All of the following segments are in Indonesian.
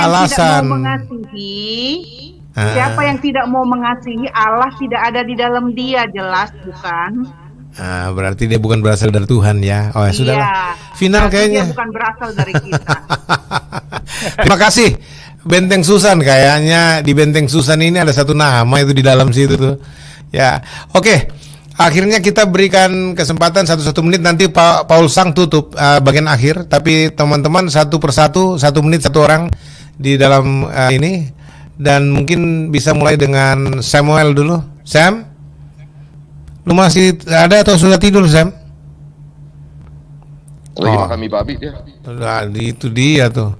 alasan. Siapa yang tidak mau mengasihi, Allah tidak ada di dalam dia, jelas bukan? Berarti dia bukan berasal dari Tuhan ya. Oh ya sudahlah. Final kayaknya. Dia bukan berasal dari kita. Terima kasih Benteng Susan. Kayaknya di Benteng Susan ini ada satu nama itu di dalam situ tuh. Ya, oke. Akhirnya kita berikan kesempatan 1 menit, nanti Pak Paul Sang tutup bagian akhir. Tapi teman-teman satu persatu 1 menit satu orang di dalam ini. Dan mungkin bisa mulai dengan Samuel dulu. Sam, lu masih ada atau sudah tidur, Sam? Lagi makan mie babi dia. Nah, itu dia tuh.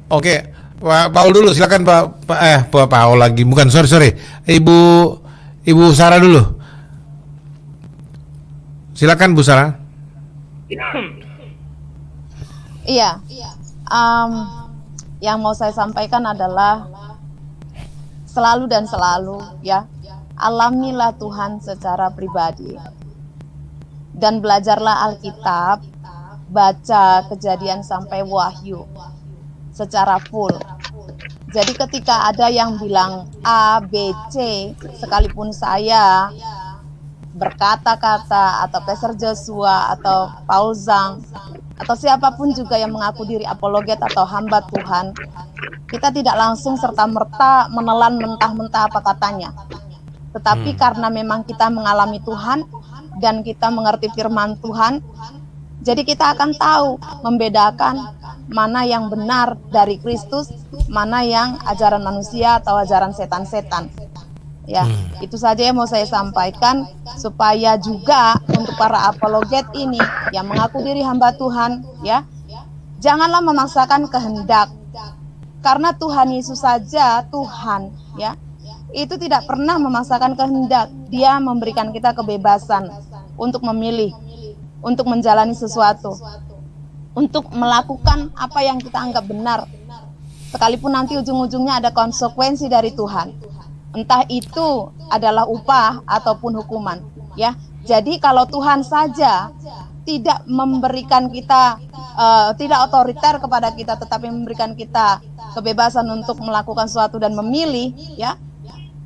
Oke, Pak Paul dulu, silakan Pak Paul lagi. Bukan, sorry. Ibu Sarah dulu. Silakan Bu Sarah. Iya. Yang mau saya sampaikan adalah selalu dan selalu ya, alamilah Tuhan secara pribadi dan belajarlah Alkitab, baca Kejadian sampai Wahyu secara full. Jadi ketika ada yang bilang A, B, C, sekalipun saya berkata-kata atau Pastor Joshua atau Paul Zhang atau siapapun juga yang mengaku diri apologet atau hamba Tuhan, kita tidak langsung serta-merta menelan mentah-mentah apa katanya. Tetapi karena memang kita mengalami Tuhan dan kita mengerti firman Tuhan, jadi kita akan tahu membedakan mana yang benar dari Kristus, mana yang ajaran manusia atau ajaran setan-setan. Ya, itu saja yang mau saya sampaikan supaya juga untuk para apologet ini yang mengaku diri hamba Tuhan, ya, janganlah memaksakan kehendak. Karena Tuhan Yesus saja Tuhan, ya, itu tidak pernah memaksakan kehendak. Dia memberikan kita kebebasan untuk memilih, untuk menjalani sesuatu, untuk melakukan apa yang kita anggap benar, sekalipun nanti ujung-ujungnya ada konsekuensi dari Tuhan. Entah itu adalah upah ataupun hukuman, ya. Jadi kalau Tuhan saja tidak memberikan kita, tidak otoriter kepada kita, tetapi memberikan kita kebebasan untuk melakukan sesuatu dan memilih, ya,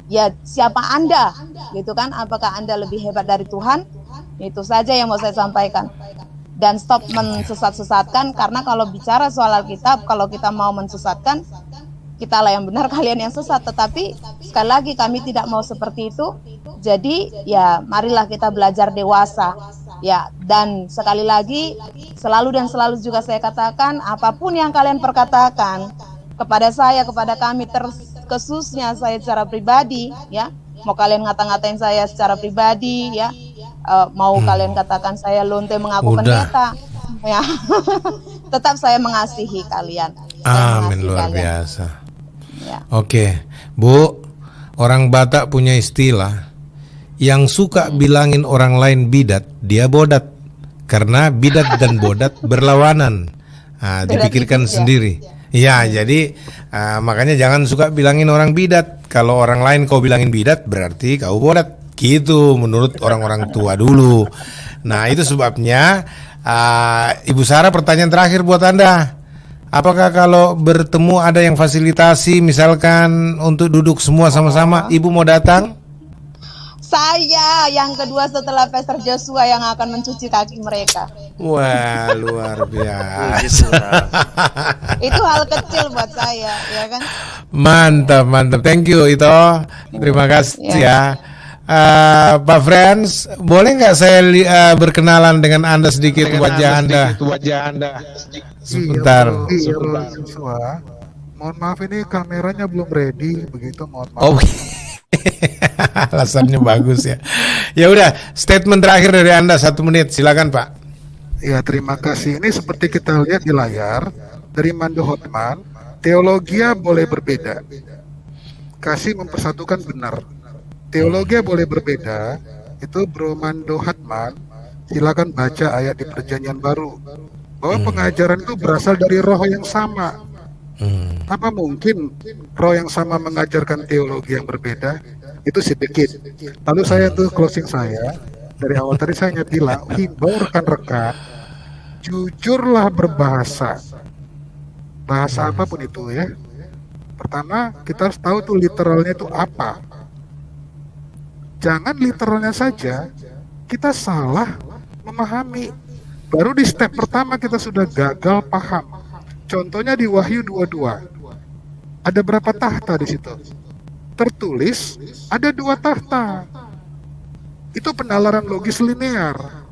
ya siapa Anda, gitu kan? Apakah Anda lebih hebat dari Tuhan? Itu saja yang mau saya sampaikan. Dan stop mensesat-sesatkan, karena kalau bicara soal Alkitab, kalau kita mau mensesatkan, kita lah yang benar, kalian yang sesat. Tetapi sekali lagi kami tidak mau seperti itu. Jadi ya marilah kita belajar dewasa, ya. Dan sekali lagi selalu dan selalu juga saya katakan, apapun yang kalian perkatakan kepada saya, kepada kami, terkhususnya saya secara pribadi, ya, mau kalian ngata-ngatain saya secara pribadi, ya, mau kalian katakan saya lonte mengaku pendeta, ya, tetap saya mengasihi kalian. Amin, luar biasa. Ya. Oke, Bu, orang Batak punya istilah, yang suka bilangin orang lain bidat, dia bodat. Karena bidat dan bodat berlawanan. Dipikirkan sendiri. Ya, jadi makanya jangan suka bilangin orang bidat. Kalau orang lain kau bilangin bidat, berarti kau bodat. Gitu menurut orang-orang tua dulu. Nah, itu sebabnya Ibu Sarah, pertanyaan terakhir buat Anda. Apakah kalau bertemu ada yang fasilitasi, misalkan untuk duduk semua sama-sama, Ibu mau datang? Saya yang kedua setelah Pastor Joshua yang akan mencuci kaki mereka. Wah, luar biasa. Itu hal kecil buat saya, ya kan? Mantap. Thank you itu. Terima kasih ya. Pak Friends, boleh nggak saya berkenalan dengan Anda sedikit, wajah Anda? Sebentar. Mohon maaf, ini kameranya belum ready, begitu, mohon maaf. Oh, alasannya bagus ya. Ya udah, statement terakhir dari Anda 1 menit, silakan Pak. Ya, terima kasih. Ini seperti kita lihat di layar dari Mando Hotman, teologia boleh berbeda, kasih mempersatukan benar. Teologi boleh berbeda, itu Bro Mando Hotman, silakan baca ayat di Perjanjian Baru bahwa pengajaran itu berasal dari roh yang sama. Apa mungkin roh yang sama mengajarkan teologi yang berbeda? Itu sedikit. Lalu saya tuh closing saya dari awal tadi saya bilang, himbau rekan-rekan, jujurlah berbahasa, bahasa apapun itu ya, Pertama, kita harus tahu tuh literalnya itu apa. Jangan literalnya saja, kita salah memahami. Baru di step pertama kita sudah gagal paham. Contohnya di Wahyu 22. Ada berapa tahta di situ? Tertulis ada 2 tahta. Itu penalaran logis linear.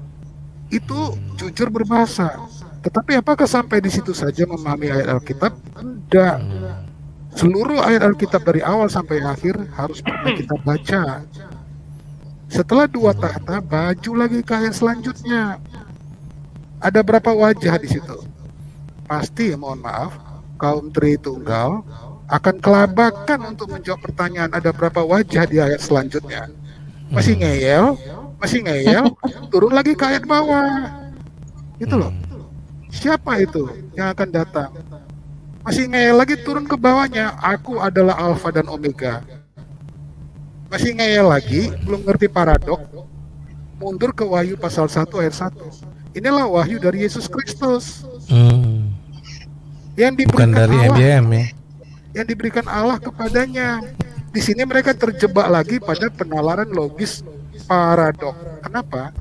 Itu jujur berbahasa. Tetapi apakah sampai di situ saja memahami ayat Alkitab? Tidak. Seluruh ayat Alkitab dari awal sampai akhir harus pernah kita baca. Setelah 2 tahta, baju lagi ke ayat selanjutnya. Ada berapa wajah di situ? Pasti, mohon maaf, kaum Tritunggal akan kelabakan untuk menjawab pertanyaan ada berapa wajah di ayat selanjutnya. Masih ngeyel, turun lagi ke ayat bawah. Itu loh. Siapa itu yang akan datang? Masih ngeyel lagi, turun ke bawahnya. Aku adalah Alfa dan Omega. Masih ngeyel lagi, belum ngerti paradok. Mundur ke Wahyu pasal 1 ayat 1. Inilah wahyu dari Yesus Kristus. Yang diberikan Bukan dari Allah, MBM ya. yang diberikan Allah kepadanya. Di sini mereka terjebak lagi pada penalaran logis paradok. Kenapa?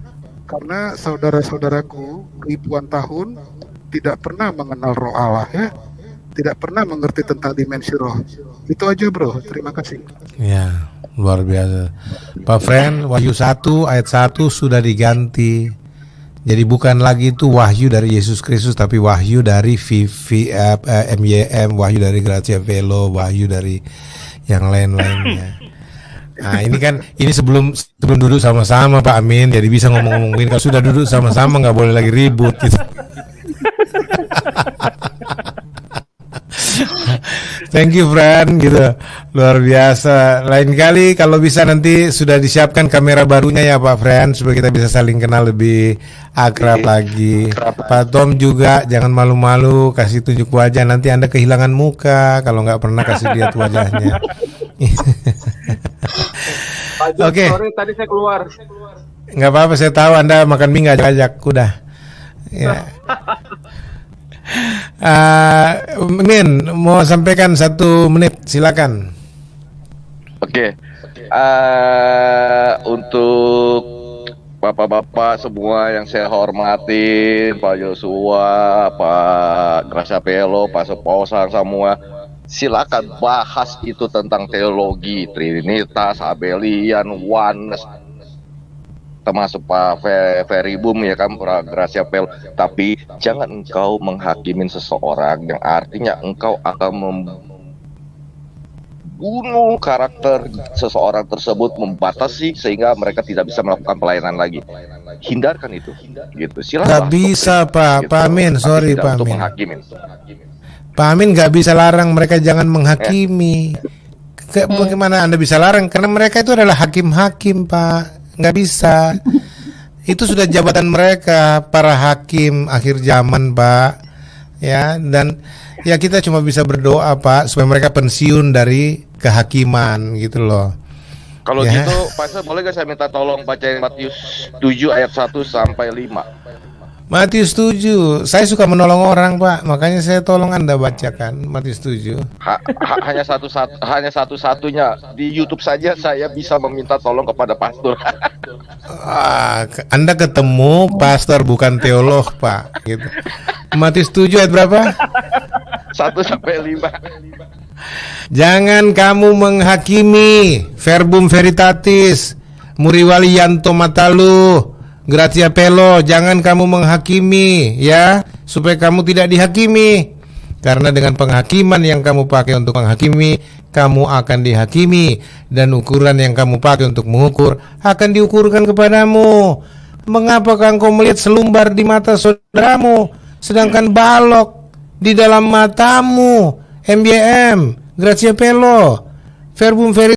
Karena saudara-saudaraku ribuan tahun tidak pernah mengenal roh Allah ya. Tidak pernah mengerti tentang dimensi roh. Itu aja bro, terima kasih. Ya, luar biasa. Pak Friend, Wahyu 1 ayat 1 sudah diganti. Jadi bukan lagi itu wahyu dari Yesus Kristus, tapi wahyu dari MYM, wahyu dari Gracia Velo, wahyu dari yang lain-lainnya. Nah ini sebelum duduk sama-sama Pak Amin, jadi bisa ngomong-ngomongin. Kalau sudah duduk sama-sama nggak boleh lagi ribut gitu. Thank you friend gitu, luar biasa. Lain kali kalau bisa nanti sudah disiapkan kamera barunya ya Pak Friend, supaya kita bisa saling kenal lebih akrab lagi. Pak Tom juga jangan malu-malu, kasih tunjuk wajah, nanti Anda kehilangan muka kalau nggak pernah kasih lihat wajahnya. Oke. Sorry tadi saya keluar. Nggak apa-apa, saya tahu Anda makan mie nggak ajak udah. Ya. Min mau sampaikan 1 menit, silakan. Oke. Untuk bapak-bapak semua yang saya hormati, Pak Joshua, Pak Gracia Velo, Pak Seposang semua, silakan bahas itu tentang teologi, Trinitas, Abelian, Oneness, termasuk Pak Ferry Boom ya kan, Pak Gracia Velo. Tapi jangan engkau menghakimin seseorang yang artinya engkau akan membunuh karakter seseorang tersebut, membatasi sehingga mereka tidak bisa melakukan pelayanan lagi. Hindarkan itu, gitu. Silakan. Gak bisa Pak, gitu. Pak Amin, sorry Pak Amin. Pak Amin nggak bisa larang mereka jangan menghakimi. Bagaimana Anda bisa larang? Karena mereka itu adalah hakim-hakim Pak. Nggak bisa. Itu sudah jabatan mereka, para hakim akhir zaman Pak. Ya, dan ya kita cuma bisa berdoa Pak supaya mereka pensiun dari kehakiman gitu loh. Kalau ya. gitu Pak, boleh gak saya minta tolong bacain Matius 7 ayat 1 sampai 5? Matius 7, saya suka menolong orang Pak, makanya saya tolong Anda bacakan Matius 7. Hanya satu-satunya di YouTube saja saya bisa meminta tolong kepada pastor. Anda ketemu pastor bukan teolog Pak gitu. Matius 7 ayat berapa? 1 sampai 5. Jangan kamu menghakimi, verbum veritatis, muriwali yanto matalu, Gracia Velo, jangan kamu menghakimi ya, supaya kamu tidak dihakimi. Karena dengan penghakiman yang kamu pakai untuk menghakimi, kamu akan dihakimi, dan ukuran yang kamu pakai untuk mengukur akan diukurkan kepadamu. Mengapa engkau melihat selumbar di mata saudaramu, sedangkan balok di dalam matamu? MBM, Gracia Velo, verbum veritatis.